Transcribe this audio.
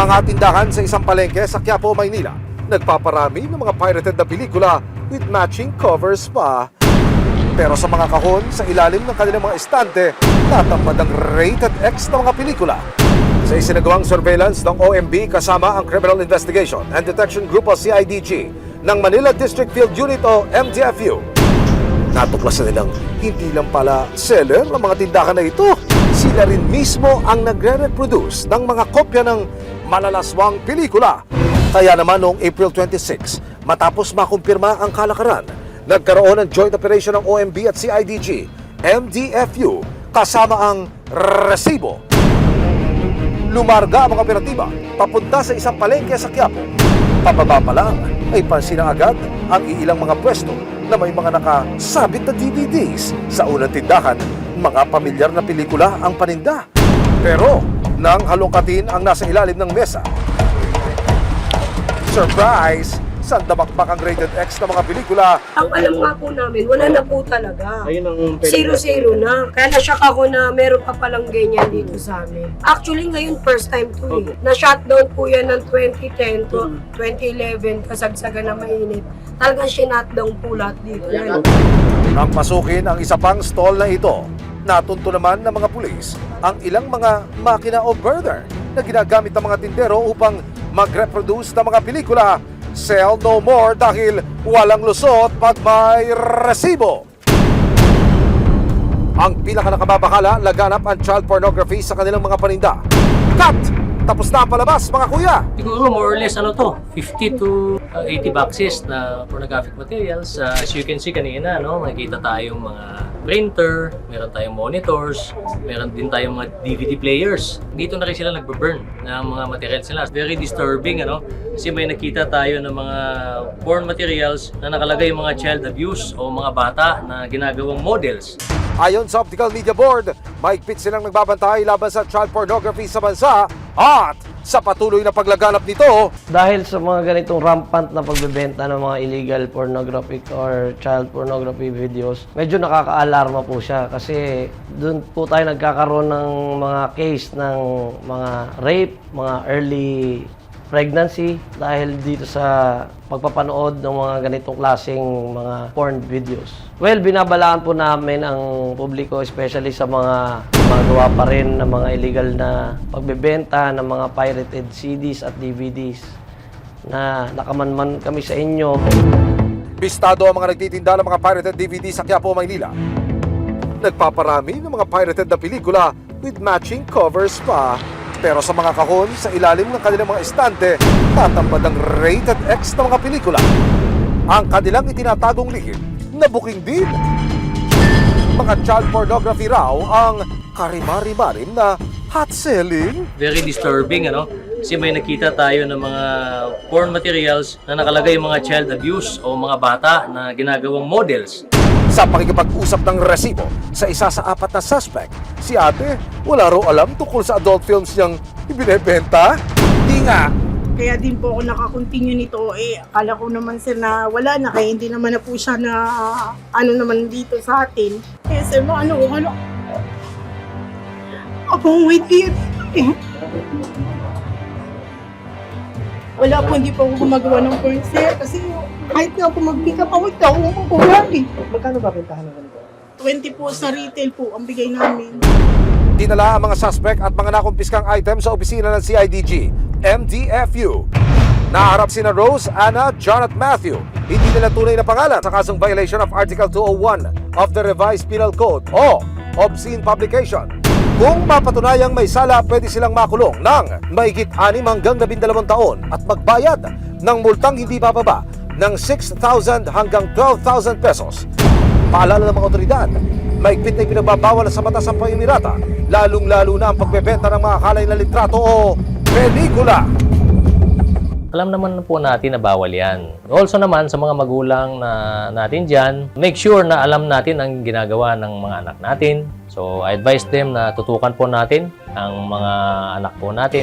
Mga tindahan sa isang palengke sa Quiapo, Maynila, nagpaparami ng mga pirated na pelikula with matching covers pa. Pero sa mga kahon, sa ilalim ng kanilang mga estante, natambad ang rated X na mga pelikula. Sa isinagawang surveillance ng OMB kasama ang Criminal Investigation and Detection Group o CIDG ng Manila District Field Unit o MDFU, natuklasan nilang hindi lang pala seller ng mga tindahan na ito, sila rin mismo ang nagre-reproduce ng mga kopya ng malalaswang pelikula. Kaya naman noong April 26, matapos makumpirma ang kalakaran, nagkaroon ng joint operation ng OMB at CIDG, MDFU, kasama ang resibo. Lumarga ang mga operatiba papunta sa isang palengke sa Quiapo. Pababa pa lang ay pansinang agad ang iilang mga pwesto na may mga nakasabit na DVDs. Sa unang tindahan, mga pamilyar na pelikula ang paninda. Pero nang halongkatin ang nasa ilalim ng mesa, surprise! Sandamakbak ang rated X na mga pelikula. Ang alam nga po namin, wala na po talaga. Ayun ang 0-0 na. Kaya na-shock ako na meron pa palang ganyan dito sa amin. Actually, ngayon first time to eh. Na-shutdown po yan ng 2010 to 2011, kasagsagan na mainit. Talagang sinutdown po lahat dito. Yan. Nang pasukin ang isa pang stall na ito, natunto naman ng mga pulis ang ilang mga makina o burner na ginagamit ng mga tindero upang mag-reproduce ng mga pelikula. Sell no more dahil walang lusot pag may resibo. Ang pinaka-nakababahala, laganap ang child pornography sa kanilang mga paninda. Cut! Tapos na ang palabas, mga kuya! Siguro more or less 50 to 80 boxes na pornographic materials. As you can see kanina, makikita tayong mga printer, meron tayong monitors, meron din tayong mga DVD players. Dito na rin sila nagbe-burn ng mga materials nila. Very disturbing, kasi may nakita tayo ng mga porn materials na nakalagay yung mga child abuse o mga bata na ginagawang models. Ayon sa Optical Media Board, mahigpit silang nagbabantay laban sa child pornography sa bansa at sa patuloy na paglaganap nito. Dahil sa mga ganitong rampant na pagbebenta ng mga illegal pornographic or child pornography videos, medyo nakaka-alarma po siya kasi doon po tayo nagkakaroon ng mga case ng mga rape, mga early pregnancy dahil dito sa pagpapanood ng mga ganitong klaseng mga porn videos. Well, binabalaan po namin ang publiko, especially sa mga magawa pa rin ng mga illegal na pagbebenta ng mga pirated CDs at DVDs na nakamanman kami sa inyo. Bistado ang mga nagtitinda ng mga pirated DVD sa Quiapo, Maynila. Nagpaparami ng mga pirated na pelikula with matching covers pa. Pero sa mga kahon, sa ilalim ng kanilang mga estante, tatambad ang rated X na mga pelikula. Ang kanilang itinatagong lihim na booking din. Mga child pornography raw ang karimari-marim na hot selling. Very disturbing, kasi may nakita tayo ng mga porn materials na nakalagay yung mga child abuse o mga bata na ginagawang models. Sa pakikipag-usap ng resibo sa isa sa 4 na suspect, si ate wala raw alam tungkol sa adult films niyang ibinebenta. Di nga. Kaya din po ako nakakontinue nito. Akala ko naman sir na wala na, kaya hindi naman na po siya na naman dito sa atin. Kaya sir, Abang wait kayo. Wala po, hindi po ako gumagawa ng porn sir. Kasi kahit nga po mag-pick up ako, ikaw ako kukulari. Magkano ba bentahan ng ganito? 20 po sa retail po ang bigay namin. Dinala ang mga suspect at mga nakumpiskang items sa opisina ng CIDG, MDFU. Naharap sina Rose, Anna, John at Matthew. Hindi nila tunay na pangalan sa kasong violation of Article 201 of the Revised Penal Code o obscene publication. Kung mapatunayang may sala, pwede silang makulong ng mahigit 6 hanggang 12 taon at magbayad ng multang hindi bababa ng 6,000 hanggang 12,000 pesos. Paalala ng mga otoridad, mahigpit na ipinagbabawal sa batas ang pang-imirata, lalong-lalo na ang pagbebenta ng mga kalay na litrato o pelikula. Alam naman po natin na bawal yan. Also naman sa mga magulang natin dyan, make sure na alam natin ang ginagawa ng mga anak natin. So I advise them na tutukan po natin ang mga anak po natin.